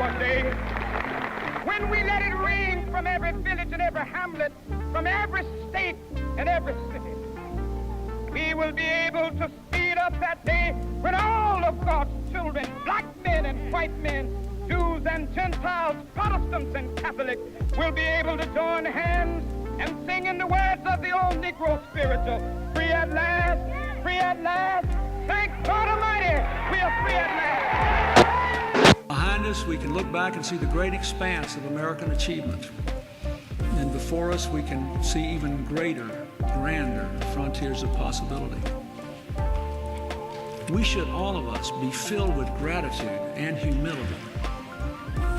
our day. When we let it ring from every village and every hamlet, from every state and every city, we will be able to speed up that day when all of God's children, black men and white men, Jews and Gentiles, Protestants and Catholics, will be able to join hands and sing in the words of the old Negro spiritual, free at last, free at last. Thank God Almighty, we are free at last. Behind us, we can look back and see the great expanse of American achievement. And before us, we can see even greater, grander frontiers of possibility. We should, all of us, be filled with gratitude and humility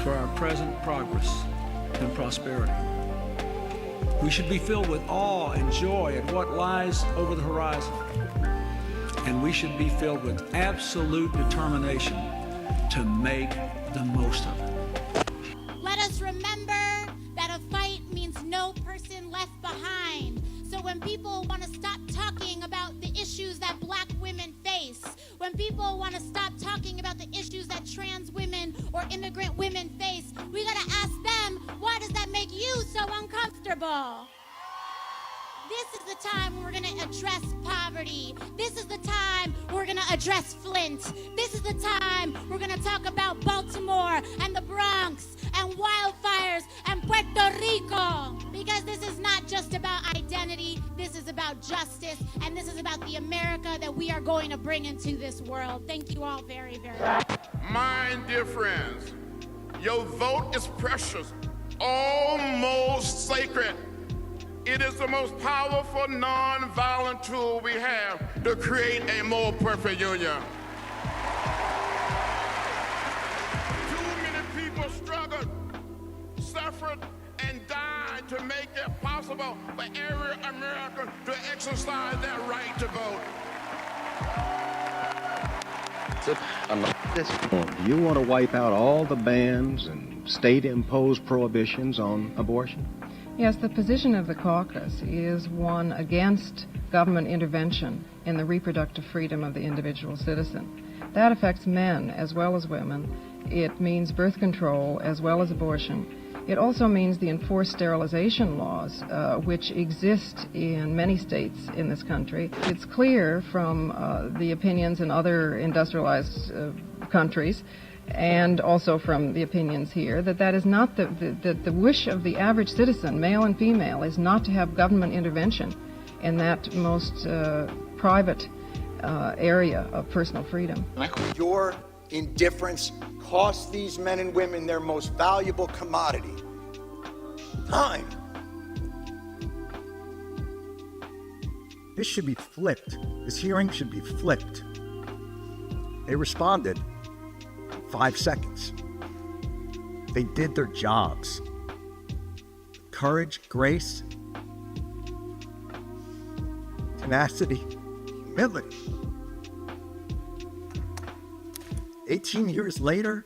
for our present progress and prosperity. We should be filled with awe and joy at what lies over the horizon. And we should be filled with absolute determination to make the most of it. Let us remember that a fight means no person left behind. So when people want to stop talking about the issues that black women face, when people want to stop talking about the issues that trans women or immigrant women face, we got to ask them, why does that make you so uncomfortable? This is the time when we're going to address poverty. This is the time we're going to address Flint. This is the time we're going to talk about Baltimore and the Bronx and wildfires and Puerto Rico. Because this is not just about identity. This is about justice. And this is about the America that we are going to bring into this world. Thank you all very, very much. My dear friends, your vote is precious, almost sacred. It is the most powerful non-violent tool we have to create a more perfect union. Too many people struggled, suffered, and died to make it possible for every American to exercise their right to vote. You want to wipe out all the bans and state-imposed prohibitions on abortion? Yes, the position of the caucus is one against government intervention in the reproductive freedom of the individual citizen. That affects men as well as women. It means birth control as well as abortion. It also means the enforced sterilization laws, which exist in many states in this country. It's clear from the opinions in other industrialized countries and also from the opinions here, that is not the wish of the average citizen, male and female, is not to have government intervention in that most private area of personal freedom. Your indifference costs these men and women their most valuable commodity, time. This should be flipped. This hearing should be flipped. They responded. 5 seconds. They did their jobs. Courage, grace, tenacity, humility. 18 years later,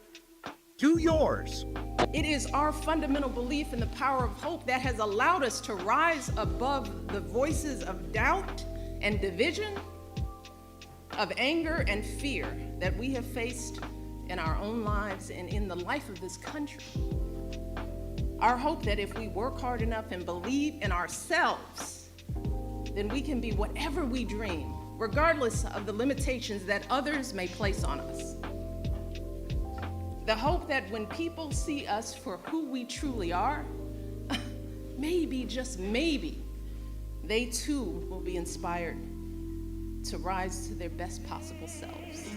do yours. It is our fundamental belief in the power of hope that has allowed us to rise above the voices of doubt and division, of anger and fear that we have faced in our own lives and in the life of this country. Our hope that if we work hard enough and believe in ourselves, then we can be whatever we dream, regardless of the limitations that others may place on us. The hope that when people see us for who we truly are, maybe, just maybe, they too will be inspired to rise to their best possible selves.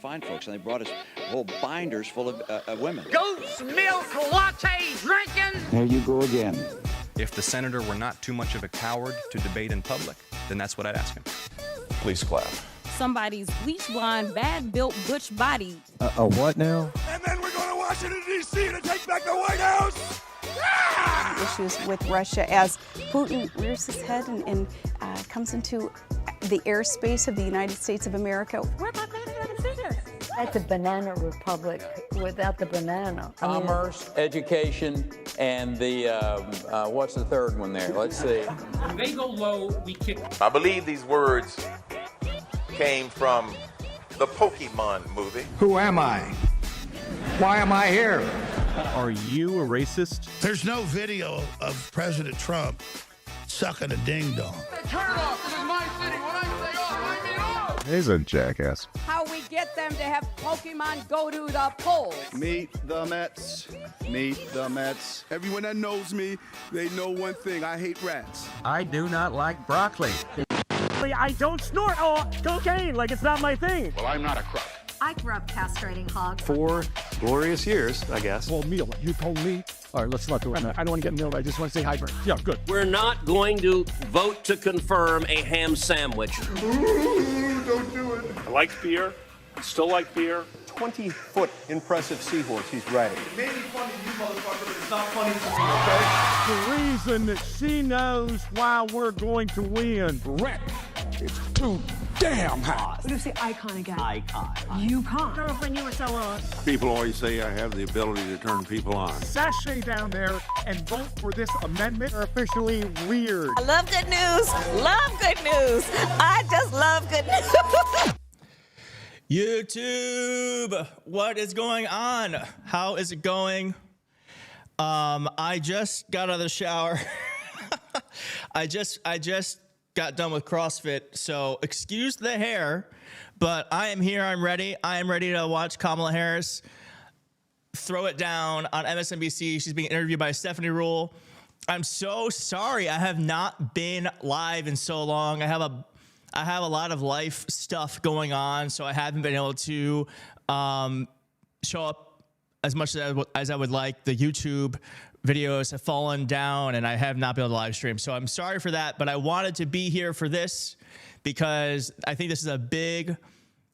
fine folks, and they brought us whole binders full of women. Goat's milk latte drinking. There you go again. If the senator were not too much of a coward to debate in public, then that's what I'd ask him. Please clap. Somebody's bleach blonde, bad-built, butch body. A what now? And then we're going to Washington, D.C. to take back the White House. Issues with Russia as Putin rears his head and comes into the airspace of the United States of America. We're not going to see this. That's a banana republic without the banana. Commerce, education, and the, what's the third one there? Let's see. When they go low, we kick. I believe these words came from the Pokemon movie. Who am I? Why am I here? Are you a racist? There's no video of President Trump sucking a ding-dong. Turn it off. This is my city. When I say off, I mean off. He's a jackass. How we get them to have Pokemon go to the polls. Meet the Mets. Meet the Mets. Everyone that knows me, they know one thing. I hate rats. I do not like broccoli. I don't snort cocaine, like it's not my thing. Well, I'm not a crook. I grew up castrating hogs. 4 glorious years, I guess. Well, Neil, you told me. All right, let's not do it. I don't want to get Neil. I just want to say hi. Yeah, good. We're not going to vote to confirm a ham sandwich. Ooh, don't do it. I like beer. Still like beer. 20-foot impressive seahorse he's riding. It may be funny to you, motherfucker, but it's not funny to me, okay? The reason that she knows why we're going to win. Correct. It's too damn hot. What do you say icon again? Icon. You can't. Girlfriend, you were so on. People always say I have the ability to turn people on. Sashay down there and vote for this amendment are officially weird. I love good news. Love good news. I just love good news. YouTube, what is going on? How is it going? I just got out of the shower. I just got done with CrossFit, so excuse the hair, but I am here. I'm ready. I am ready to watch Kamala Harris throw it down on MSNBC. She's being interviewed by Stephanie Rule. I'm so sorry. I have not been live in so long. I have a lot of life stuff going on, so I haven't been able to show up as much as I would like. The YouTube videos have fallen down, and I have not been able to live stream. So I'm sorry for that, but I wanted to be here for this because I think this is going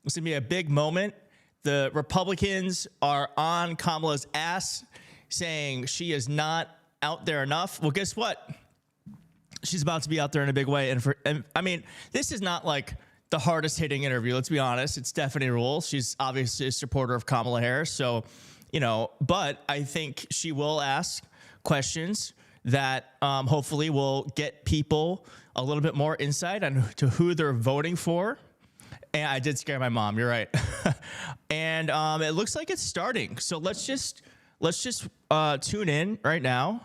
to be a big moment. The Republicans are on Kamala's ass saying she is not out there enough. Well, guess what? She's about to be out there in a big way. And I mean, this is not like the hardest hitting interview. Let's be honest. It's Stephanie Rule. She's obviously a supporter of Kamala Harris. So, but I think she will ask questions that hopefully will get people a little bit more insight to who they're voting for. And I did scare my mom. You're right. And it looks like it's starting. So let's just tune in right now.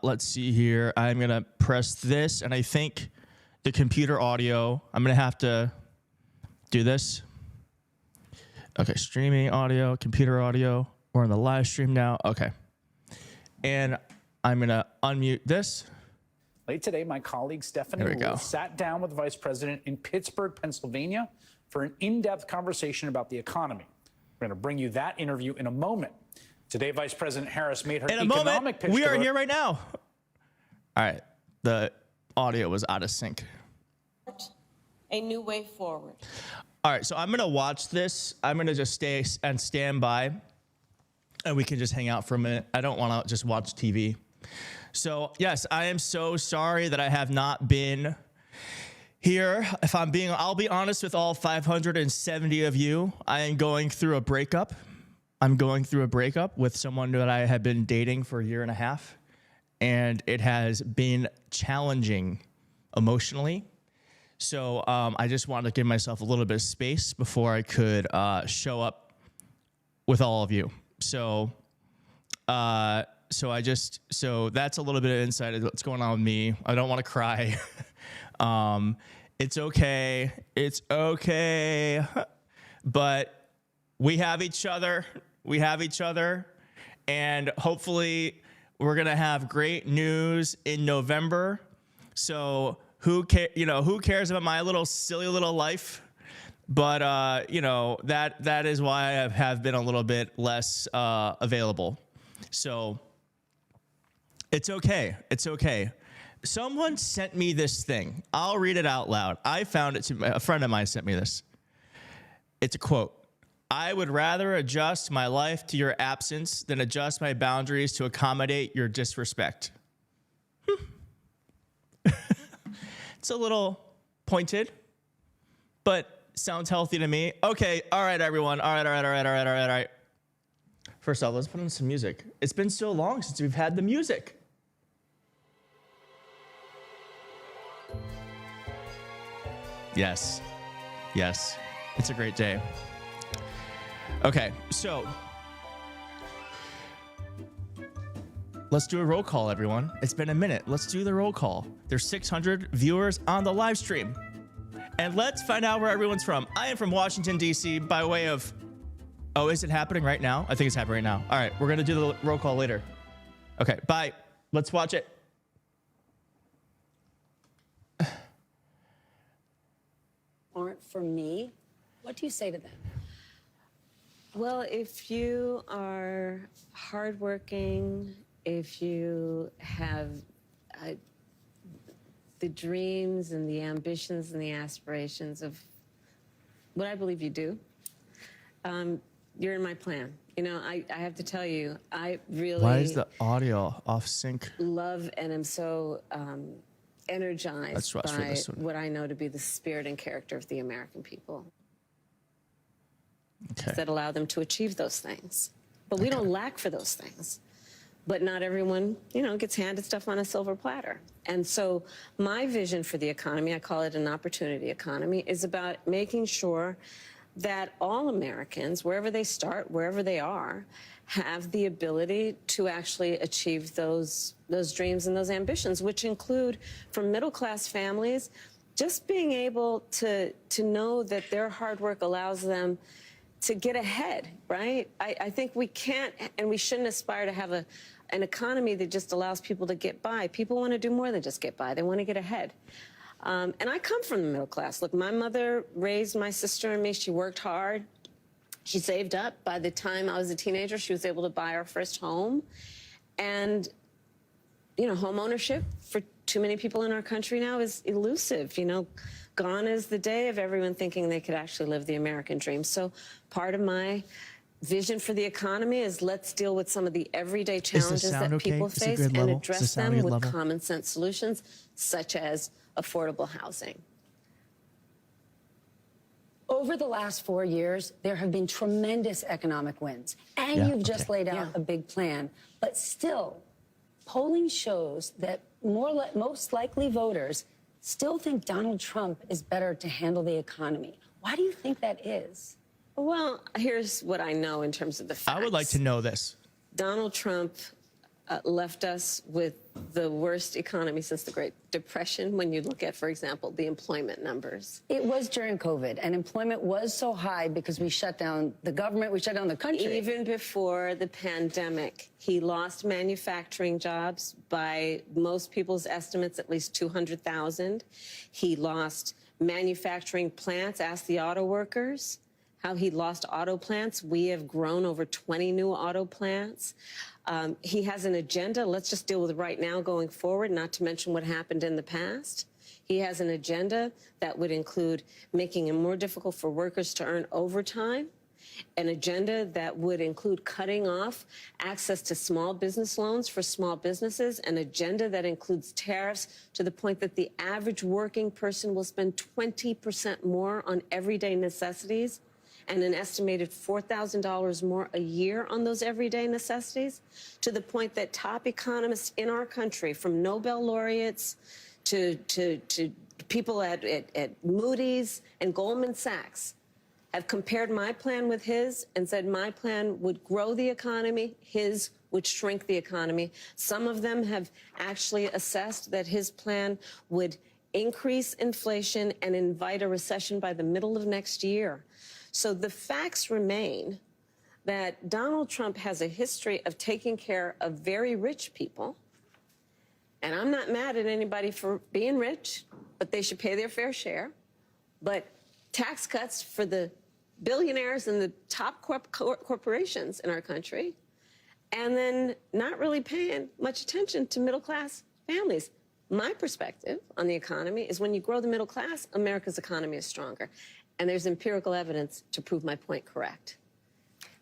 Let's see here. I'm going to press this, and I think the computer audio, I'm going to have to do this. Okay, streaming audio, computer audio. We're in the live stream now. Okay. And I'm going to unmute this. Late today, my colleague Stephanie Rule sat down with the vice president in Pittsburgh, Pennsylvania, for an in-depth conversation about the economy. We're going to bring you that interview in a moment. Today, Vice President Harris made her economic pitch. We are here right now. All right. The audio was out of sync. A new way forward. All right. So I'm going to watch this. I'm going to just stay and stand by, and we can just hang out for a minute. I don't want to just watch TV. So, yes, I am so sorry that I have not been here. I'll be honest with all 570 of you. I am going through a breakup. I'm going through a breakup with someone that I have been dating for a year and a half, and it has been challenging emotionally. So I just wanted to give myself a little bit of space before I could show up with all of you. So that's a little bit of insight of what's going on with me. I don't want to cry. It's okay. It's okay. But we have each other. We have each other. And hopefully we're going to have great news in November. So who cares about my little silly little life? But you know, that is why I have been a little bit less available. So it's okay. It's okay. Someone sent me this thing. I'll read it out loud. I found it. A friend of mine sent me this. It's a quote. I would rather adjust my life to your absence than adjust my boundaries to accommodate your disrespect. It's a little pointed, but sounds healthy to me. Okay, all right, everyone. All right. First off, let's put on some music. It's been so long since we've had the music. Yes. It's a great day. Okay, so let's do a roll call, everyone. It's been a minute. Let's do the roll call. There's 600 viewers on the live stream. And let's find out where everyone's from. I am from Washington, D.C. by way of... Oh, is it happening right now? I think it's happening right now. All right, we're going to do the roll call later. Okay, bye. Let's watch it. Aren't for me. What do you say to them? Well, if you are hardworking, if you have the dreams and the ambitions and the aspirations of what I believe you do, you're in my plan. You know, I have to tell you, I really... Why is the audio off sync? Love and am so energized by what I know to be the spirit and character of the American people. Okay. That allow them to achieve those things. But we don't lack for those things. But not everyone, you know, gets handed stuff on a silver platter. And so my vision for the economy, I call it an opportunity economy, is about making sure that all Americans, wherever they start, wherever they are, have the ability to actually achieve those dreams and those ambitions, which include, for middle-class families, just being able to know that their hard work allows them to get ahead, right? I think we can't and we shouldn't aspire to have an economy that just allows people to get by. People want to do more than just get by. They want to get ahead. And I come from the middle class. Look, my mother raised my sister and me. She worked hard. She saved up. By the time I was a teenager, she was able to buy our first home. And, you know, home ownership for too many people in our country now is elusive. You know, gone is the day of everyone thinking they could actually live the American dream. So part of my vision for the economy is let's deal with some of the everyday challenges that people face and address them with common sense solutions, such as affordable housing. Over the last 4 years, there have been tremendous economic wins, and you've just laid out a big plan. But still, polling shows that most likely voters still think Donald Trump is better to handle the economy. Why do you think that is? Well, here's what I know in terms of the facts. I would like to know this. Donald Trump left us with the worst economy since the Great Depression when you look at, for example, the employment numbers. It was during COVID, and employment was so high because we shut down the government, we shut down the country. Even before the pandemic, he lost manufacturing jobs by most people's estimates, at least 200,000. He lost manufacturing plants. Ask the auto workers how he lost auto plants. We have grown over 20 new auto plants. He has an agenda. Let's just deal with right now going forward, not to mention what happened in the past. He has an agenda that would include making it more difficult for workers to earn overtime, an agenda that would include cutting off access to small business loans for small businesses, an agenda that includes tariffs to the point that the average working person will spend 20% more on everyday necessities and an estimated $4,000 more a year on those everyday necessities, to the point that top economists in our country, from Nobel laureates to people at Moody's and Goldman Sachs, have compared my plan with his and said my plan would grow the economy, his would shrink the economy. Some of them have actually assessed that his plan would increase inflation and invite a recession by the middle of next year. So the facts remain that Donald Trump has a history of taking care of very rich people. And I'm not mad at anybody for being rich, but they should pay their fair share. But tax cuts for the billionaires and the top corporations in our country, and then not really paying much attention to middle-class families. My perspective on the economy is when you grow the middle class, America's economy is stronger. And there's empirical evidence to prove my point correct.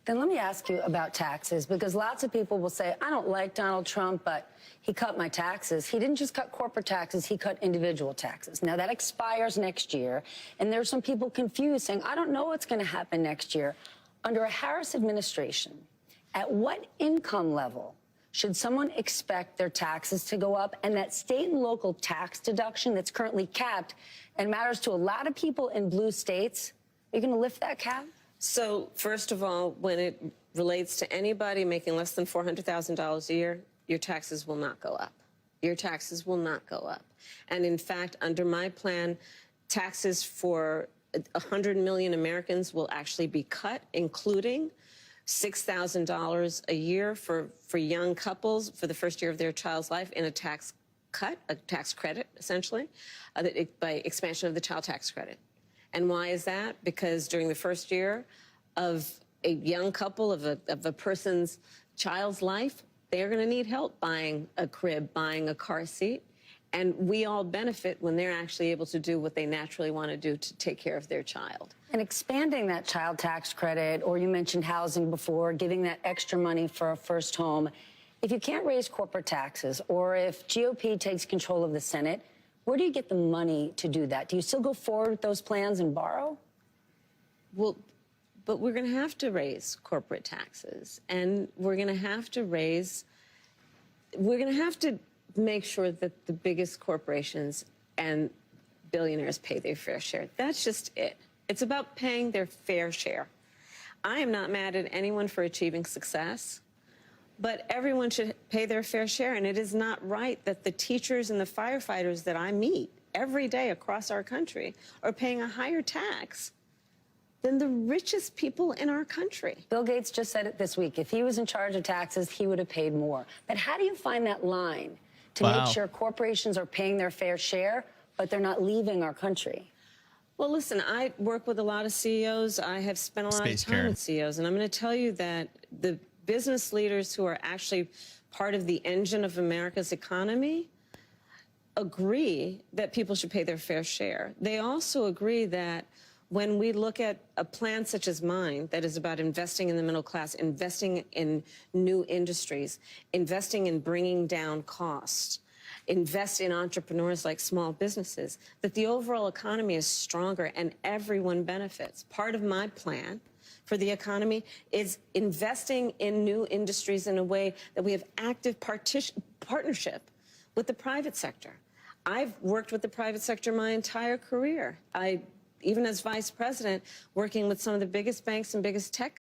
Then let me ask you about taxes, because lots of people will say, I don't like Donald Trump, but he cut my taxes. He didn't just cut corporate taxes, he cut individual taxes. Now, that expires next year, and there's some people confused saying, I don't know what's going to happen next year. Under a Harris administration, at what income level should someone expect their taxes to go up? And that state and local tax deduction that's currently capped and matters to a lot of people in blue states, are you going to lift that cap? So, first of all, when it relates to anybody making less than $400,000 a year, your taxes will not go up. Your taxes will not go up. And in fact, under my plan, taxes for 100 million Americans will actually be cut, including $6,000 a year for young couples for the first year of their child's life in a tax cut, a tax credit, essentially, by expansion of the child tax credit. And why is that? Because during the first year of a young couple, of a person's child's life, they're going to need help buying a crib, buying a car seat. And we all benefit when they're actually able to do what they naturally want to do to take care of their child. And expanding that child tax credit, or you mentioned housing before, giving that extra money for a first home. If you can't raise corporate taxes, or if GOP takes control of the Senate, where do you get the money to do that? Do you still go forward with those plans and borrow? Well, but we're going to have to raise corporate taxes, and we're going to have to make sure that the biggest corporations and billionaires pay their fair share. That's just it. It's about paying their fair share. I am not mad at anyone for achieving success, but everyone should pay their fair share. And it is not right that the teachers and the firefighters that I meet every day across our country are paying a higher tax than the richest people in our country. Bill Gates just said it this week. If he was in charge of taxes, he would have paid more. But how do you find that line to make sure corporations are paying their fair share, but they're not leaving our country? Well, listen, I work with a lot of CEOs. I have spent a lot of time with CEOs, and I'm going to tell you that the business leaders who are actually part of the engine of America's economy agree that people should pay their fair share. They also agree that when we look at a plan such as mine that is about investing in the middle class, investing in new industries, investing in bringing down costs, invest in entrepreneurs like small businesses, that the overall economy is stronger and everyone benefits. Part of my plan for the economy is investing in new industries in a way that we have active partnership with the private sector. I've worked with the private sector my entire career. Even as vice president, working with some of the biggest banks and biggest tech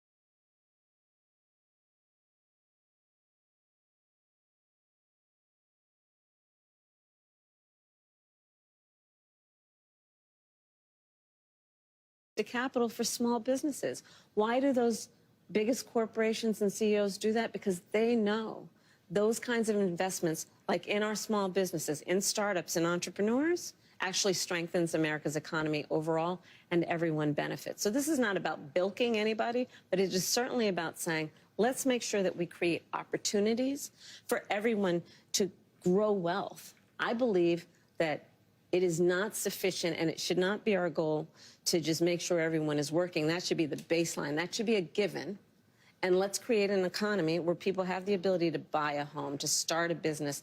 the capital for small businesses. Why do those biggest corporations and CEOs do that? Because they know those kinds of investments, like in our small businesses, in startups and entrepreneurs, actually strengthens America's economy overall, and everyone benefits. So this is not about bilking anybody, but it is certainly about saying, let's make sure that we create opportunities for everyone to grow wealth. I believe that it is not sufficient, and it should not be our goal to just make sure everyone is working. That should be the baseline. That should be a given. And let's create an economy where people have the ability to buy a home, to start a business,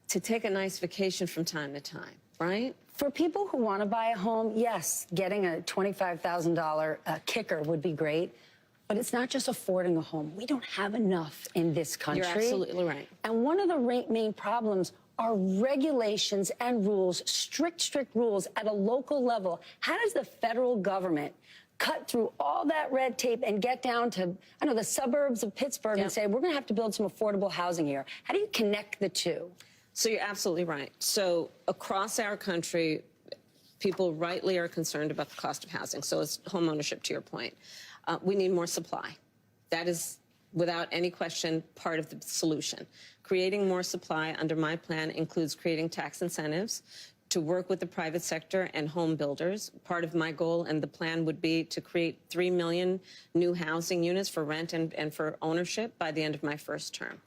to take a nice vacation from time to time, right? For people who want to buy a home, yes, getting a $25,000 kicker would be great. But it's not just affording a home. We don't have enough in this country. You're absolutely right. And one of the main problems are regulations and rules, strict rules at a local level. How does the federal government cut through all that red tape and get down to, I know, the suburbs of Pittsburgh and say, we're going to have to build some affordable housing here? How do you connect the two? So you're absolutely right. So across our country, people rightly are concerned about the cost of housing. So it's home ownership, to your point. We need more supply. That is, without any question, part of the solution. Creating more supply under my plan includes creating tax incentives to work with the private sector and home builders. Part of my goal and the plan would be to create 3 million new housing units for rent and for ownership by the end of my first term.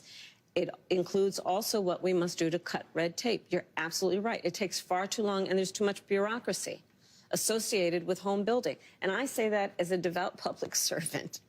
It includes also what we must do to cut red tape. You're absolutely right. It takes far too long, and there's too much bureaucracy associated with home building. And I say that as a devout public servant.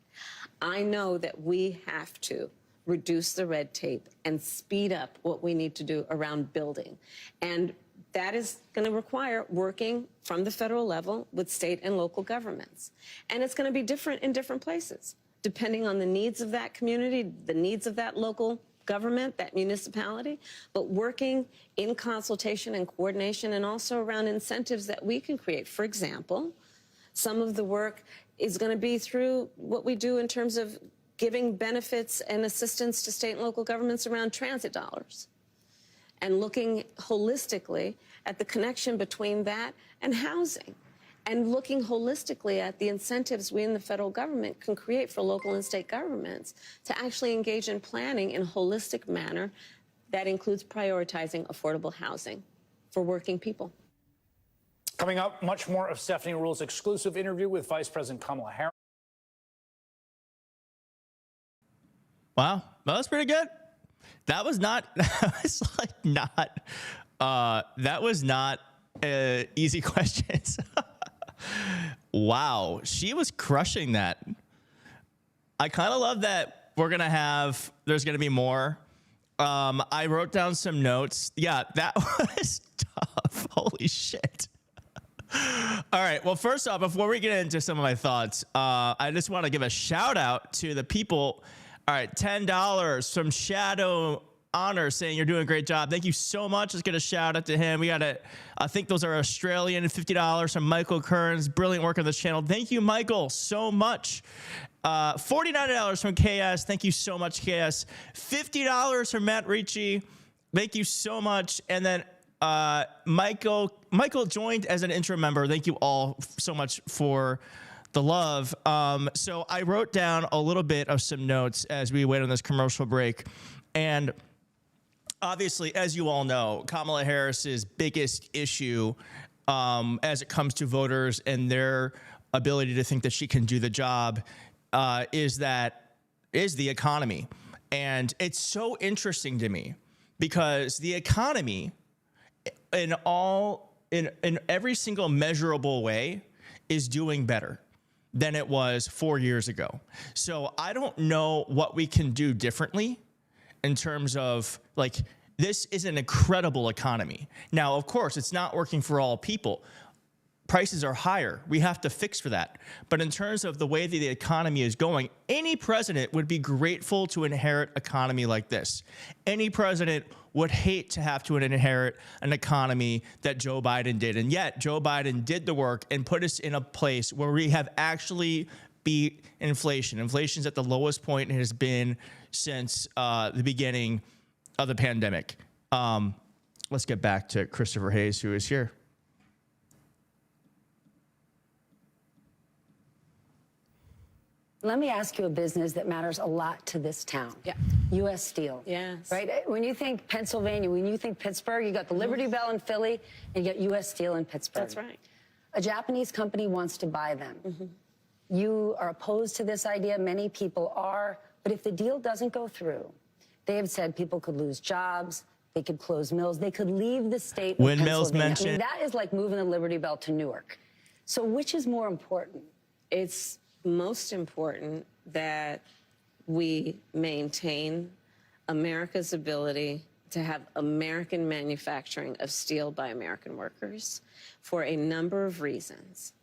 I know that we have to reduce the red tape and speed up what we need to do around building. And that is going to require working from the federal level with state and local governments. And it's going to be different in different places, depending on the needs of that community, the needs of that local government, that municipality, but working in consultation and coordination, and also around incentives that we can create. For example, some of the work is going to be through what we do in terms of giving benefits and assistance to state and local governments around transit dollars, and looking holistically at the connection between that and housing, and looking holistically at the incentives we in the federal government can create for local and state governments to actually engage in planning in a holistic manner that includes prioritizing affordable housing for working people. Coming up, much more of Stephanie Ruhle's exclusive interview with Vice President Kamala Harris. Wow, that was pretty good. That was not, that was not easy questions. Wow, she was crushing that. I kind of love that there's going to be more. I wrote down some notes. Yeah, that was tough. Holy shit. All right, well, first off, before we get into some of my thoughts, I just want to give a shout out to the people. All right, $10 from Shadow Honor saying you're doing a great job. Thank you so much. Let's get a shout out to him. We got I think those are Australian, $50 from Michael Kearns. Brilliant work on this channel. Thank you, Michael, so much. $49 from KS. Thank you so much, KS. $50 from Matt Ricci. Thank you so much. And then Michael joined as an interim member. Thank you all so much for the love. So I wrote down a little bit of some notes as we wait on this commercial break. And obviously, as you all know, Kamala Harris's biggest issue as it comes to voters and their ability to think that she can do the job is the economy. And it's so interesting to me because the economy in every single measurable way is doing better than it was 4 years ago. So I don't know what we can do differently in terms of, like, this is an incredible economy. Now, of course, it's not working for all people. Prices are higher. We have to fix for that. But in terms of the way that the economy is going, any president would be grateful to inherit an economy like this. Any president would hate to have to inherit an economy that Joe Biden did. And yet, Joe Biden did the work and put us in a place where we have actually beat inflation. Inflation's at the lowest point it has been since the beginning of the pandemic. Let's get back to Christopher Hayes, who is here. Let me ask you a business that matters a lot to this town. Yeah. U.S. Steel. Yes. Right? When you think Pennsylvania, when you think Pittsburgh, you got the Liberty Bell in Philly, and you got U.S. Steel in Pittsburgh. That's right. A Japanese company wants to buy them. You are opposed to this idea. Many people are. But if the deal doesn't go through, they have said people could lose jobs, they could close mills, they could leave the state of Windmills Pennsylvania. mentioned. I mean, that is like moving the Liberty Bell to Newark. So which is more important? It's most important that we maintain America's ability to have American manufacturing of steel by American workers for a number of reasons,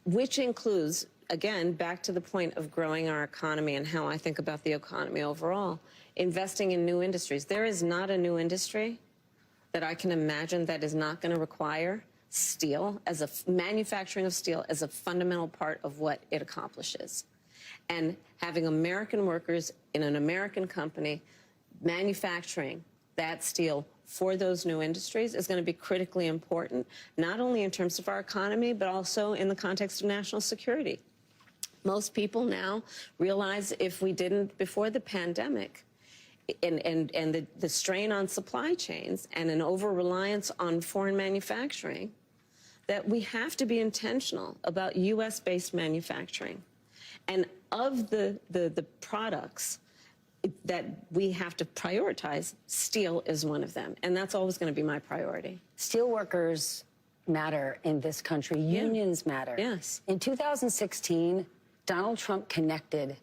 which includes, again, back to the point of growing our economy and how I think about the economy overall, investing in new industries. There is not a new industry that I can imagine that is not going to require steel as a manufacturing of steel as a fundamental part of what it accomplishes. And having American workers in an American company manufacturing that steel for those new industries is going to be critically important, not only in terms of our economy, but also in the context of national security. Most people now realize if we didn't before the pandemic, and the strain on supply chains and an over-reliance on foreign manufacturing, that we have to be intentional about U.S.-based manufacturing. And of the products that we have to prioritize, steel is one of them. And that's always going to be my priority. Steel workers matter in this country. Unions matter. Yes. In 2016, Donald Trump connected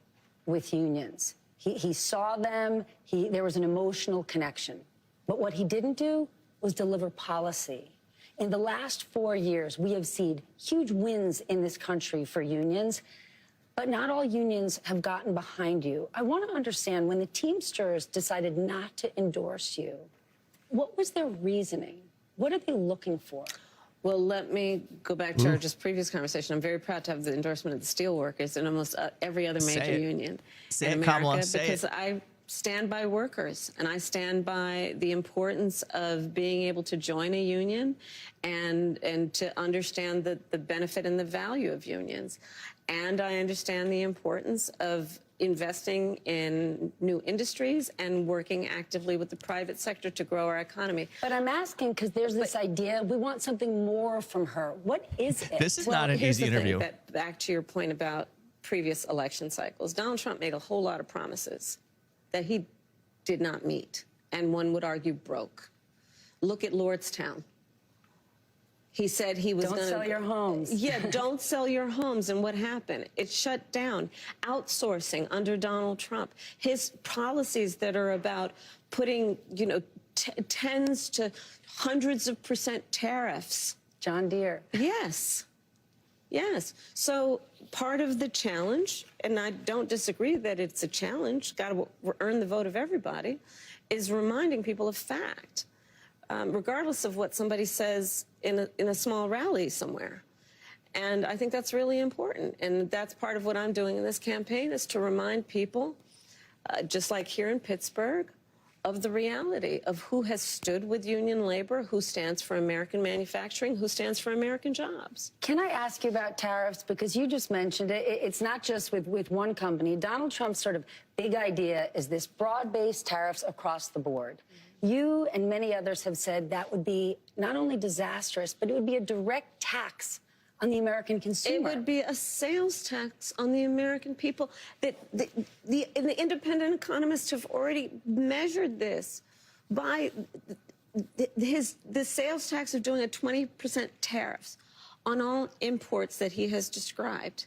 with unions. He saw them. There was an emotional connection. But what he didn't do was deliver policy. In the last 4 years, we have seen huge wins in this country for unions, but not all unions have gotten behind you. I want to understand, when the Teamsters decided not to endorse you, what was their reasoning? What are they looking for? Well, let me go back to our just previous conversation. I'm very proud to have the endorsement of the steelworkers and almost every other major union in America, Kamala, because I stand by workers, and I stand by the importance of being able to join a union and to understand the benefit and the value of unions. And I understand the importance of investing in new industries and working actively with the private sector to grow our economy. But I'm asking because there's this idea, we want something more from her. What is it? This is not an easy interview. Back to your point about previous election cycles, Donald Trump made a whole lot of promises that he did not meet, and one would argue broke. Look at Lordstown. He said he was going to... Don't sell your homes. Yeah, don't sell your homes. And what happened? It shut down. Outsourcing under Donald Trump. His policies that are about putting, you know, tens to hundreds of % tariffs. John Deere. Yes. Yes. So part of the challenge, and I don't disagree that it's a challenge, got to earn the vote of everybody, is reminding people of fact. Regardless of what somebody says in a small rally somewhere. And I think that's really important. And that's part of what I'm doing in this campaign, is to remind people, just like here in Pittsburgh, of the reality of who has stood with union labor, who stands for American manufacturing, who stands for American jobs. Can I ask you about tariffs? Because you just mentioned it. It's not just with one company. Donald Trump's sort of big idea is this broad-based tariffs across the board. You and many others have said that would be not only disastrous, but it would be a direct tax on the American consumer. It would be a sales tax on the American people. The independent economists have already measured this by the sales tax of doing a 20% tariffs on all imports that he has described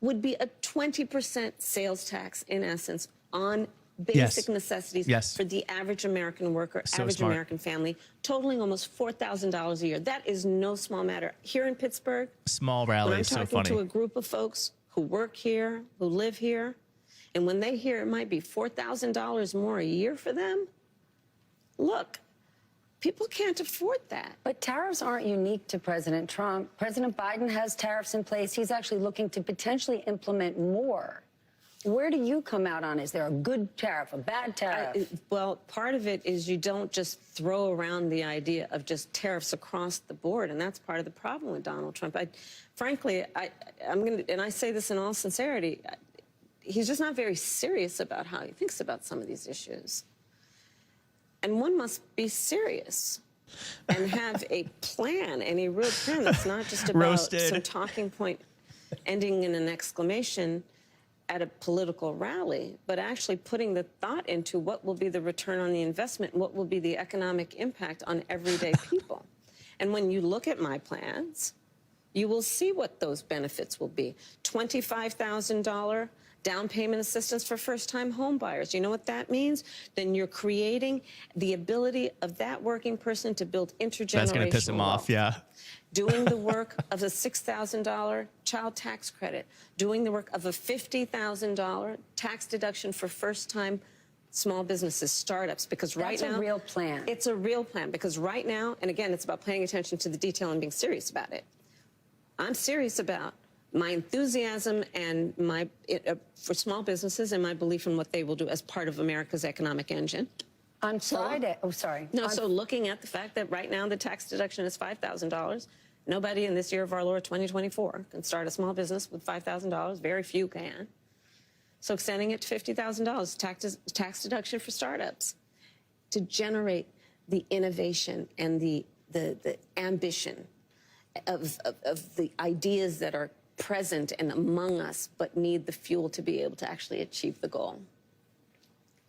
would be a 20% sales tax, in essence, on basic necessities for the average American worker, average American family, totaling almost $4,000 a year. That is no small matter. Here in Pittsburgh, small rally is so funny. When I'm talking to a group of folks who work here, who live here, and when they hear it might be $4,000 more a year for them, look, people can't afford that. But tariffs aren't unique to President Trump. President Biden has tariffs in place. He's actually looking to potentially implement more. Where do you come out on? Is there a good tariff, a bad tariff? Well, part of it is you don't just throw around the idea of just tariffs across the board, and that's part of the problem with Donald Trump. Frankly, I'm going to, and I say this in all sincerity, he's just not very serious about how he thinks about some of these issues. And one must be serious and have a plan, and a real plan that's not just about some talking point ending in an exclamation at a political rally, but actually putting the thought into what will be the return on the investment and what will be the economic impact on everyday people. And when you look at my plans, you will see what those benefits will be. $25,000 down payment assistance for first-time home buyers. You know what that means? Then you're creating the ability of that working person to build intergenerational That's going to piss him off, yeah. Doing the work of a $6,000 child tax credit, doing the work of a $50,000 tax deduction for first-time small businesses, startups, because right now... That's a real plan. It's a real plan, because right now, and again, it's about paying attention to the detail and being serious about it. I'm serious about my enthusiasm and my for small businesses and my belief in what they will do as part of America's economic engine. On Friday, sorry. No, so looking at the fact that right now the tax deduction is $5,000, nobody in this year of our Lord 2024 can start a small business with $5,000. Very few can. So extending it to $50,000 tax deduction for startups to generate the innovation and the ambition of the ideas that are present and among us, but need the fuel to be able to actually achieve the goal.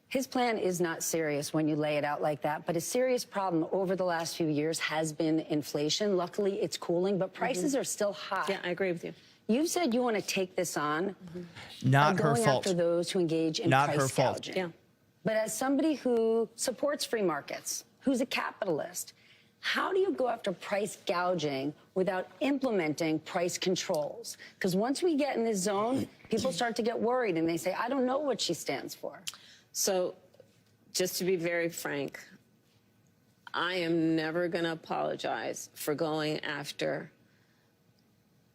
His plan is not serious when you lay it out like that, but a serious problem over the last few years has been inflation. Luckily, it's cooling, but prices are still high. Yeah, I agree with you. You said you want to take this on. Not by her going fault. after those who engage in Not price her fault. gouging. Yeah. But as somebody who supports free markets, who's a capitalist, how do you go after price gouging without implementing price controls? Because once we get in this zone, people start to get worried and they say, I don't know what she stands for. So just to be very frank, I am never going to apologize for going after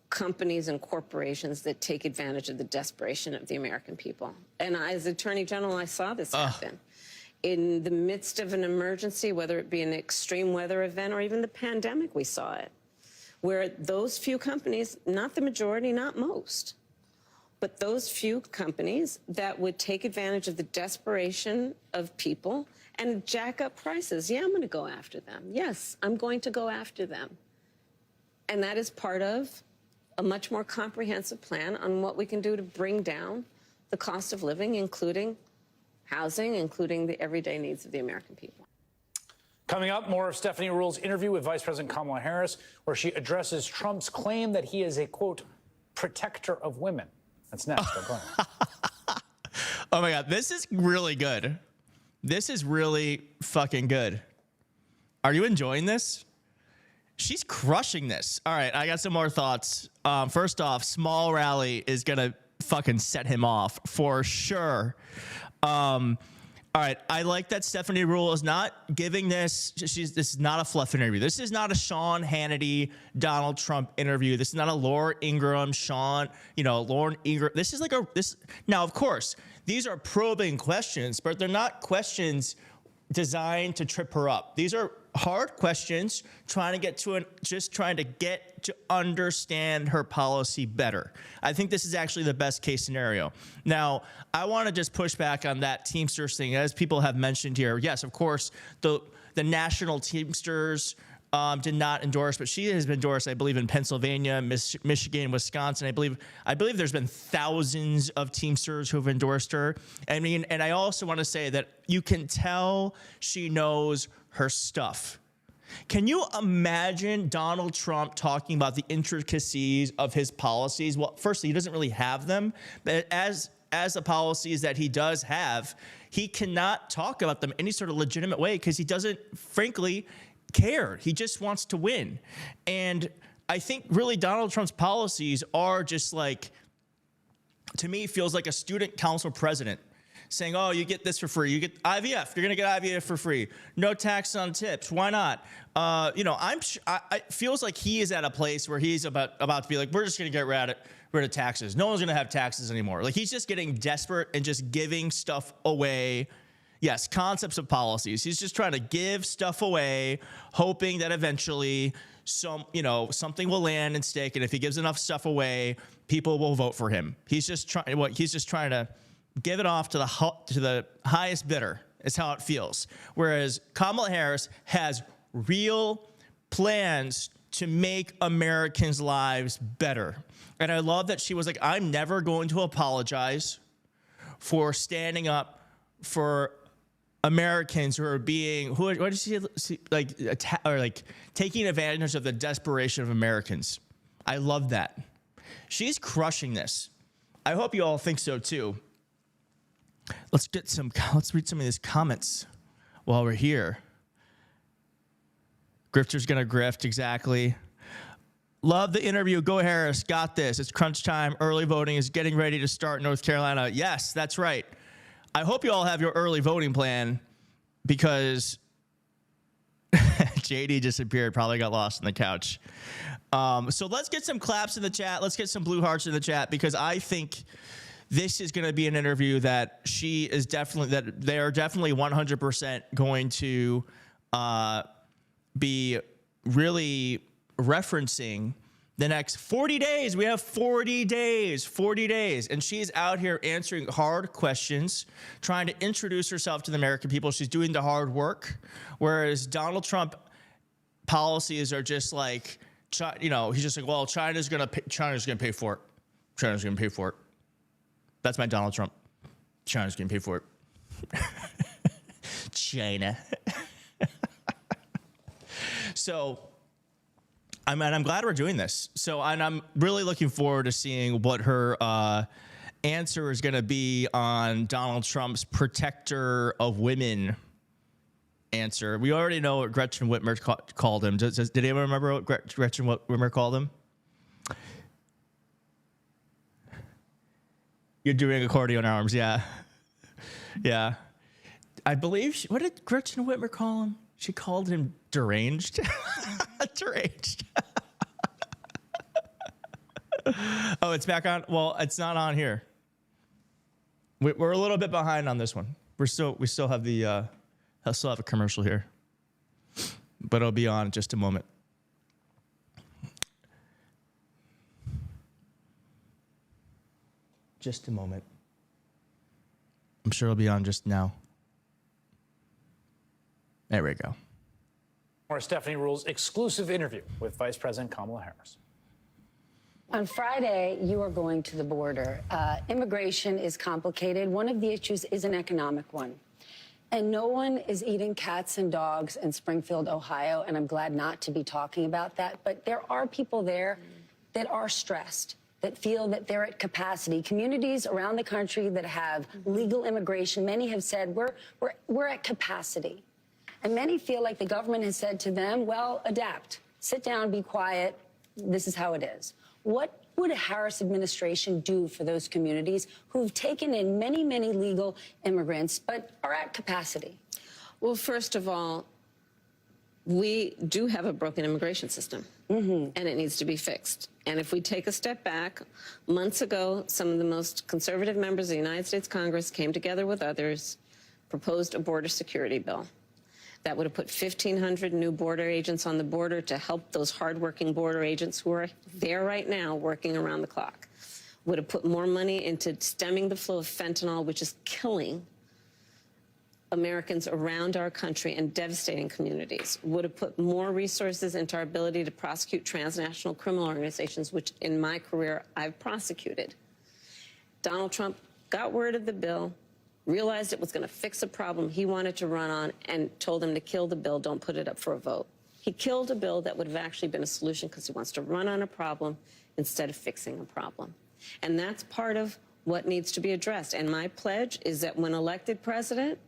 companies and corporations that take advantage of the desperation of the American people. And as Attorney General, I saw this happen. In the midst of an emergency, whether it be an extreme weather event or even the pandemic, we saw it, where those few companies, not the majority, not most, but those few companies that would take advantage of the desperation of people and jack up prices. Yeah, I'm going to go after them. Yes, I'm going to go after them. And that is part of a much more comprehensive plan on what we can do to bring down the cost of living, including housing, including the everyday needs of the American people. Coming up, more of Stephanie Ruhle's interview with Vice President Kamala Harris, where she addresses Trump's claim that he is a, quote, protector of women. That's next. Oh my God, this is really good. This is really fucking good. Are you enjoying this? She's crushing this. All right, I got some more thoughts. First off, small rally is gonna fucking set him off for sure. All right, I like that Stephanie Ruhle is not giving this. This is not a fluff interview. This is not a Sean Hannity, Donald Trump interview. This is not a Laura Ingraham, Lauren Ingraham. This is like this. Now, of course, these are probing questions, but they're not questions designed to trip her up. These are hard questions trying to get to understand her policy better. I think this is actually the best case scenario. Now, I want to just push back on that Teamsters thing. As people have mentioned here, yes, of course, the national Teamsters did not endorse, but she has been endorsed, I believe, in Pennsylvania, Michigan, Wisconsin. I believe there's been thousands of Teamsters who have endorsed her. I mean, and I also want to say that you can tell she knows her stuff. Can you imagine Donald Trump talking about the intricacies of his policies? Well, firstly, he doesn't really have them, but as the policies that he does have, he cannot talk about them in any sort of legitimate way because he doesn't, frankly, care. He just wants to win. And I think really Donald Trump's policies are just like, to me, feels like a student council president saying, oh, you get this for free. You get IVF. You're going to get IVF for free. No tax on tips. Why not? It feels like he is at a place where he's about to be like, we're just going to get rid of taxes. No one's going to have taxes anymore. Like, he's just getting desperate and just giving stuff away. Yes, concepts of policies. He's just trying to give stuff away, hoping that eventually something will land and stick. And if he gives enough stuff away, people will vote for him. He's just trying to give it off to the highest bidder, is how it feels. Whereas Kamala Harris has real plans to make Americans' lives better. And I love that she was like, I'm never going to apologize for standing up for Americans who are being, what did she say, like taking advantage of the desperation of Americans. I love that. She's crushing this. I hope you all think so too. Let's read some of these comments while we're here. Grifter's gonna grift, exactly. Love the interview. Go Harris, got this. It's crunch time. Early voting is getting ready to start in North Carolina. Yes, that's right. I hope you all have your early voting plan because JD disappeared, probably got lost on the couch. So let's get some claps in the chat. Let's get some blue hearts in the chat because I think this is going to be an interview that they are definitely 100% going to be really referencing the next 40 days. We have 40 days. And she's out here answering hard questions, trying to introduce herself to the American people. She's doing the hard work, whereas Donald Trump policies are just like, you know, he's just like, well, China's gonna pay for it. China's gonna pay for it. That's my Donald Trump. China's gonna pay for it. China. So, I'm glad we're doing this. So, and I'm really looking forward to seeing what her answer is going to be on Donald Trump's protector of women answer. We already know what Gretchen Whitmer called him. Did anyone remember what Gretchen Whitmer called him? You're doing accordion arms, yeah. Yeah. I believe, what did Gretchen Whitmer call him? She called him deranged. Deranged. Oh, it's back on. Well, it's not on here. We're a little bit behind on this one. We still have the I still have a commercial here, but it'll be on in just a moment. Just a moment. I'm sure it'll be on just now. There we go. More Stephanie Ruhle's exclusive interview with Vice President Kamala Harris. On Friday, you are going to the border. Immigration is complicated. One of the issues is an economic one. And no one is eating cats and dogs in Springfield, Ohio, and I'm glad not to be talking about that. But there are people there that are stressed, that feel that they're at capacity. Communities around the country that have legal immigration, many have said, we're at capacity. And many feel like the government has said to them, well, adapt, sit down, be quiet, this is how it is. What would a Harris administration do for those communities who've taken in many, many legal immigrants but are at capacity? Well, first of all, we do have a broken immigration system, and it needs to be fixed. And if we take a step back, months ago, some of the most conservative members of the United States Congress came together with others, proposed a border security bill. That would have put 1,500 new border agents on the border to help those hardworking border agents who are there right now working around the clock. Would have put more money into stemming the flow of fentanyl, which is killing Americans around our country and devastating communities. Would have put more resources into our ability to prosecute transnational criminal organizations, which in my career I've prosecuted. Donald Trump got word of the bill, realized it was going to fix a problem he wanted to run on, and told them to kill the bill, don't put it up for a vote. He killed a bill that would have actually been a solution because he wants to run on a problem instead of fixing a problem. And that's part of what needs to be addressed. And my pledge is that when elected president,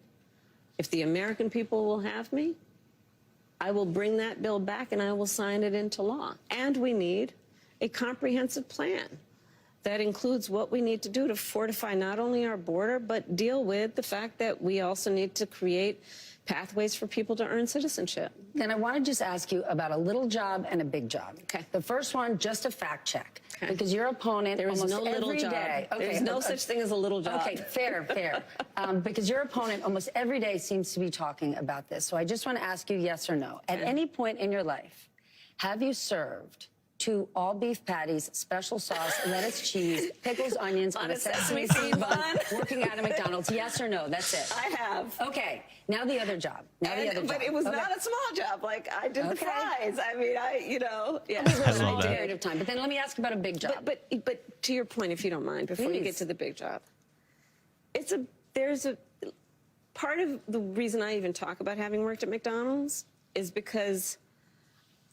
if the American people will have me, I will bring that bill back and I will sign it into law. And we need a comprehensive plan that includes what we need to do to fortify not only our border, but deal with the fact that we also need to create pathways for people to earn citizenship. And I want to just ask you about a little job and a big job. Okay. The first one, just a fact check. Okay. Because your opponent there is almost no little every job. day. Okay. There's no such thing as a little job. Okay, fair. Because your opponent almost every day seems to be talking about this. So I just want to ask you yes or no. At any point in your life, have you served 2 all-beef patties, special sauce, lettuce, cheese, pickles, onions on a sesame seed bun, working at a McDonald's? Yes or no? That's it. I have. Okay. Now the other job. But it was not a small job. Like, I did the fries. I mean, yeah. Over a small period of time. But then let me ask about a big job. But to your point, if you don't mind, before you get to the big job, there's a part of the reason I even talk about having worked at McDonald's is because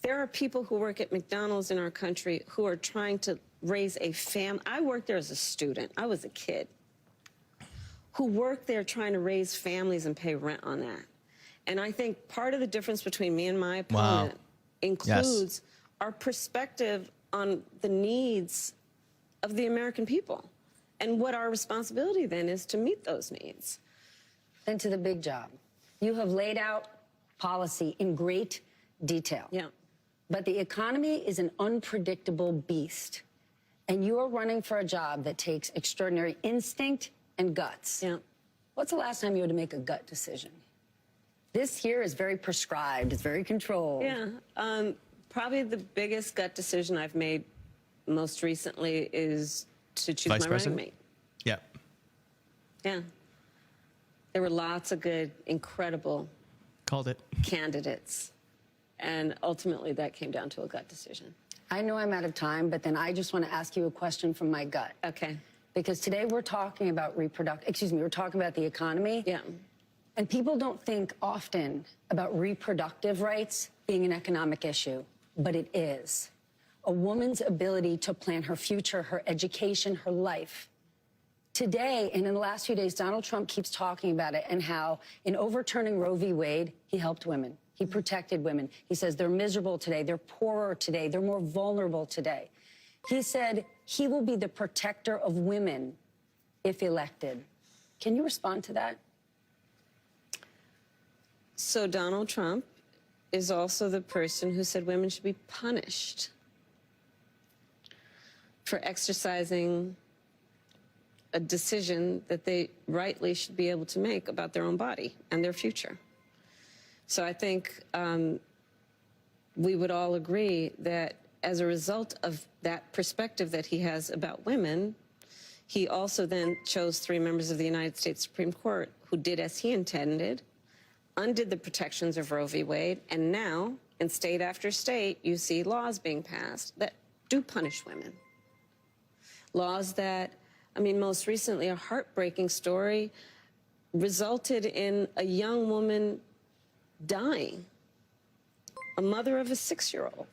there are people who work at McDonald's in our country who are trying to raise a family. I worked there as a student. I was a kid who worked there trying to raise families and pay rent on that. And I think part of the difference between me and my opponent includes our perspective on the needs of the American people and what our responsibility then is to meet those needs. Then to the big job. You have laid out policy in great detail. Yeah. But the economy is an unpredictable beast. And you are running for a job that takes extraordinary instinct and guts. Yeah. What's the last time you had to make a gut decision? This here is very prescribed. It's very controlled. Yeah. Probably the biggest gut decision I've made most recently is to choose Vice my President? running mate. Yeah. Yeah. There were lots of good, incredible Called it. candidates. And ultimately, that came down to a gut decision. I know I'm out of time, but then I just want to ask you a question from my gut. Okay. Because today we're talking about we're talking about the economy. Yeah. And people don't think often about reproductive rights being an economic issue, but it is. A woman's ability to plan her future, her education, her life. Today, and in the last few days, Donald Trump keeps talking about it and how in overturning Roe v. Wade, he helped women. He protected women. He says they're miserable today, they're poorer today, they're more vulnerable today. He said he will be the protector of women if elected. Can you respond to that? So Donald Trump is also the person who said women should be punished for exercising a decision that they rightly should be able to make about their own body and their future. So I think we would all agree that as a result of that perspective that he has about women, he also then chose 3 members of the United States Supreme Court who did as he intended, undid the protections of Roe v. Wade, and now in state after state, you see laws being passed that do punish women. Laws that, I mean, most recently, a heartbreaking story resulted in a young woman dying, a mother of a 6-year-old.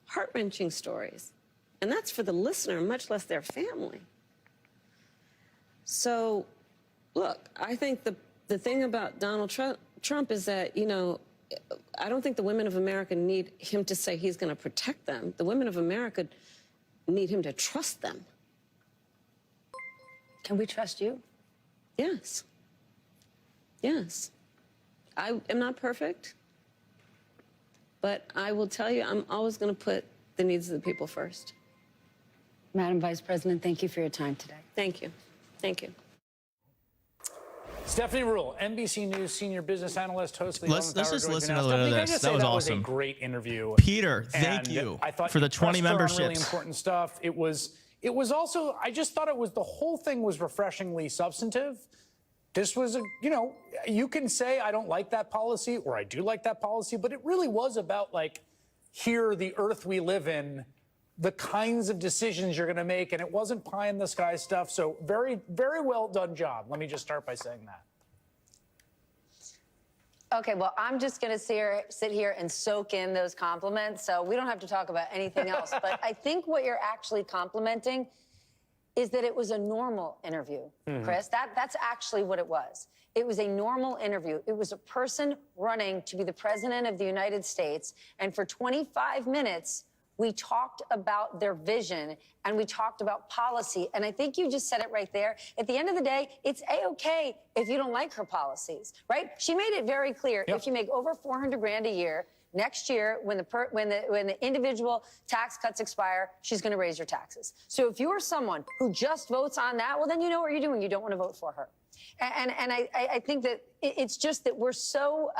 Heart-wrenching stories. And that's for the listener, much less their family. So, look, I think the thing about Donald Trump is that, you know, I don't think the women of America need him to say he's going to protect them. The women of America need him to trust them. Can we trust you? Yes. Yes. I am not perfect, but I will tell you, I'm always going to put the needs of the people first. Madam Vice President, thank you for your time today. Thank you. Thank you. Stephanie Ruhle, NBC News senior business analyst, host of the Let's 11th Hour just Joins listen Me to Now. a little bit of Stephanie, this. can I just That say was that awesome. was a great interview. Peter, thank And you I thought for the 20 pressed her on memberships. really important stuff. It was also, I just thought it was, the whole thing was refreshingly substantive. This was a, you know, you can say I don't like that policy or I do like that policy, but it really was about like, here, the earth we live in, the kinds of decisions you're going to make, and it wasn't pie in the sky stuff. So very, very well done job. Let me just start by saying that. Okay, well, I'm just going to sit here and soak in those compliments, so we don't have to talk about anything else. But I think what you're actually complimenting is that it was a normal interview, Chris. That's actually what it was. It was a normal interview. It was a person running to be the president of the United States, and for 25 minutes, we talked about their vision and we talked about policy. And I think you just said it right there. At the end of the day, it's A-okay if you don't like her policies, right? She made it very clear. If you make over $400 grand a year, next year, when the individual tax cuts expire, she's going to raise your taxes. So if you're someone who just votes on that, well, then you know what you're doing. You don't want to vote for her. And I think that it's just that we're so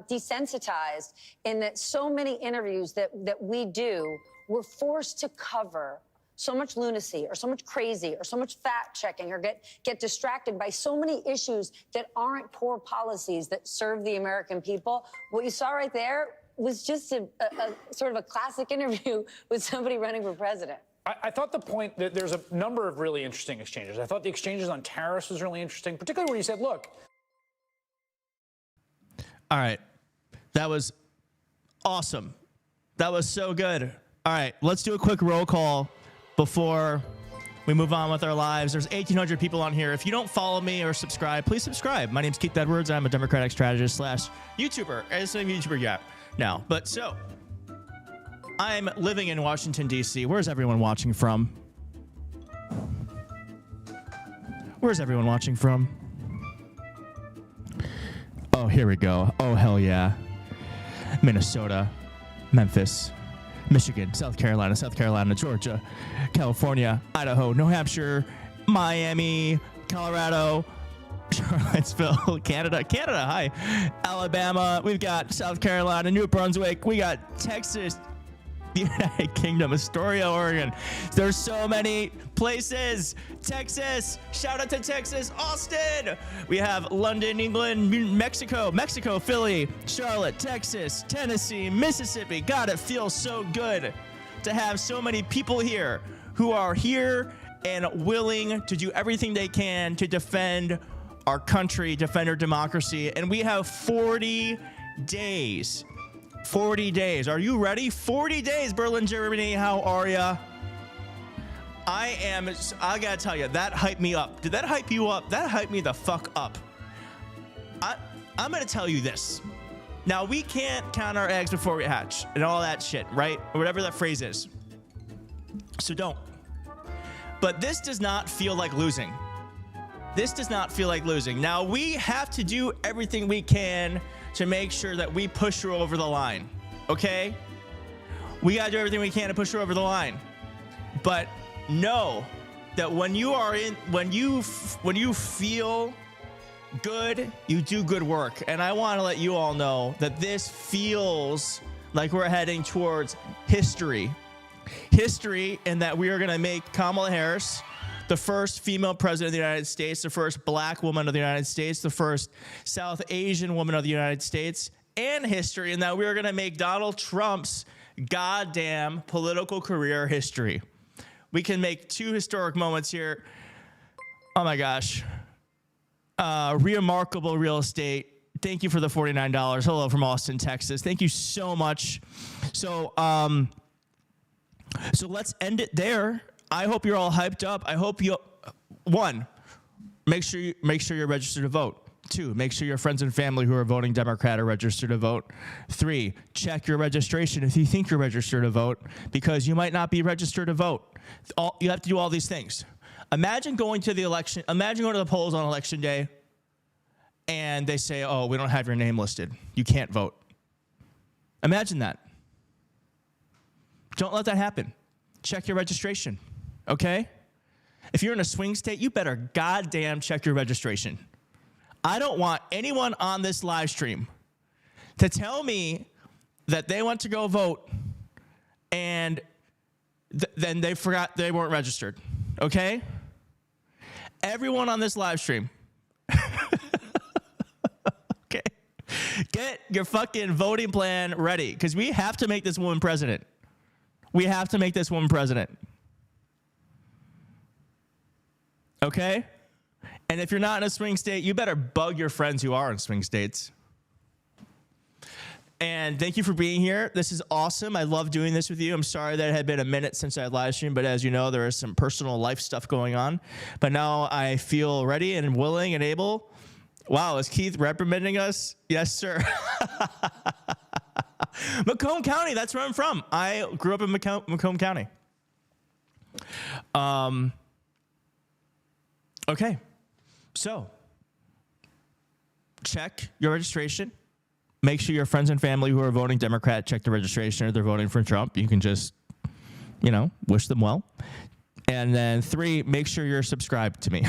desensitized in that so many interviews that we do, we're forced to cover so much lunacy or so much crazy or so much fact checking or get distracted by so many issues that aren't poor policies that serve the American people. What you saw right there was just a sort of a classic interview with somebody running for president. I thought the point that there's a number of really interesting exchanges. I thought the exchanges on tariffs was really interesting, particularly where you said, look. All right. That was awesome. That was so good. All right. Let's do a quick roll call before we move on with our lives. There's 1,800 people on here. If you don't follow me or subscribe, please subscribe. My name's Keith Edwards. I'm a Democratic strategist / YouTuber. It's a YouTuber gap now. But so I'm living in Washington, D.C. Where's everyone watching from? Where's everyone watching from? Oh, here we go. Oh, hell yeah. Minnesota, Memphis, Michigan, South Carolina, Georgia, California, Idaho, New Hampshire, Miami, Colorado, Charlottesville, Canada, hi, Alabama, we've got South Carolina, New Brunswick, we got Texas, the United Kingdom, Astoria, Oregon. There's so many places. Texas, shout out to Texas, Austin. We have London, England, Mexico, Philly, Charlotte, Texas, Tennessee, Mississippi. God, it feels so good to have so many people here who are here and willing to do everything they can to defend our country, defend our democracy. And we have 40 days. 40 days. Are you ready? 40 days, Berlin, Germany. How are ya? I gotta tell you, that hyped me up. Did that hype you up? That hyped me the fuck up. I'm gonna tell you this. Now, we can't count our eggs before we hatch and all that shit, right? Or whatever that phrase is. So don't. But this does not feel like losing. This does not feel like losing. Now, we have to do everything we can to make sure that we push her over the line, okay? We gotta do everything we can to push her over the line. But know that when you feel good, you do good work. And I want to let you all know that this feels like we're heading towards history. History in that we are going to make Kamala Harris the first female president of the United States, the first black woman of the United States, the first South Asian woman of the United States, and history in that we are going to make Donald Trump's goddamn political career history. We can make two historic moments here. Oh my gosh. Remarkable real estate. Thank you for the $49. Hello from Austin, Texas. Thank you so much. So let's end it there. I hope you're all hyped up. I hope you, one, make sure you're registered to vote. 2, make sure your friends and family who are voting Democrat are registered to vote. 3, check your registration if you think you're registered to vote, because you might not be registered to vote. You have to do all these things. Imagine going to the election. Imagine going to the polls on election day, and they say, "Oh, we don't have your name listed. You can't vote." Imagine that. Don't let that happen. Check your registration, okay? If you're in a swing state, you better goddamn check your registration. I don't want anyone on this live stream to tell me that they went to go vote and then they forgot they weren't registered, okay? Everyone on this live stream, okay, get your fucking voting plan ready, because we have to make this woman president. We have to make this woman president. Okay? And if you're not in a swing state, you better bug your friends who are in swing states. And thank you for being here. This is awesome. I love doing this with you. I'm sorry that it had been a minute since I had live streamed, but as you know, there is some personal life stuff going on. But now I feel ready and willing and able. Wow, is Keith reprimanding us? Yes, sir. Macomb County, that's where I'm from. I grew up in Macomb County. Okay, so check your registration. Make sure your friends and family who are voting Democrat check the registration, or they're voting for Trump. You can just, wish them well. And then 3, make sure you're subscribed to me.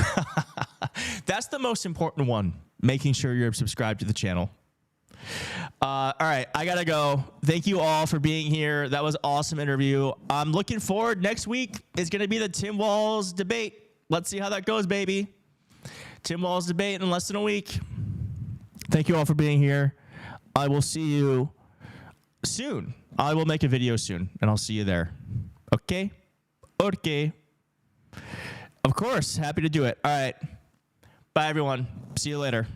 That's the most important one, making sure you're subscribed to the channel. All right, I gotta go. Thank you all for being here. That was an awesome interview. I'm looking forward. Next week is going to be the Tim Walz debate. Let's see how that goes, baby. Tim Walz debate in less than a week. Thank you all for being here. I will see you soon. I will make a video soon, and I'll see you there. Okay? Okay. Of course, happy to do it. All right. Bye, everyone. See you later.